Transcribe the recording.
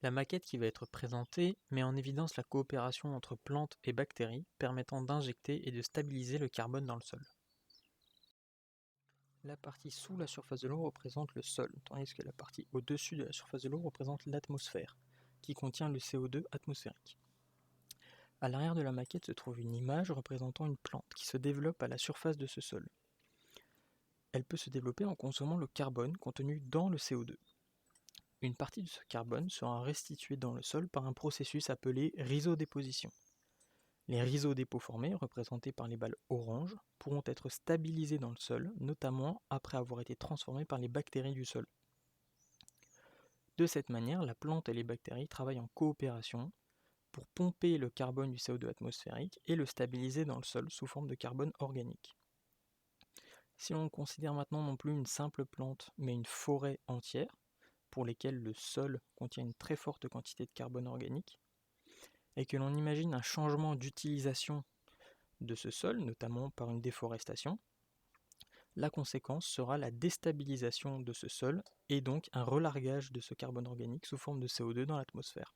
La maquette qui va être présentée met en évidence la coopération entre plantes et bactéries permettant d'injecter et de stabiliser le carbone dans le sol. La partie sous la surface de l'eau représente le sol, tandis que la partie au-dessus de la surface de l'eau représente l'atmosphère, qui contient le CO2 atmosphérique. À l'arrière de la maquette se trouve une image représentant une plante qui se développe à la surface de ce sol. Elle peut se développer en consommant le carbone contenu dans le CO2. Une partie de ce carbone sera restituée dans le sol par un processus appelé rhizodéposition. Les rhizodépôts formés, représentés par les balles oranges, pourront être stabilisés dans le sol, notamment après avoir été transformés par les bactéries du sol. De cette manière, la plante et les bactéries travaillent en coopération pour pomper le carbone du CO2 atmosphérique et le stabiliser dans le sol sous forme de carbone organique. Si l'on considère maintenant non plus une simple plante, mais une forêt entière, pour lesquelles le sol contient une très forte quantité de carbone organique, et que l'on imagine un changement d'utilisation de ce sol, notamment par une déforestation, la conséquence sera la déstabilisation de ce sol et donc un relargage de ce carbone organique sous forme de CO2 dans l'atmosphère.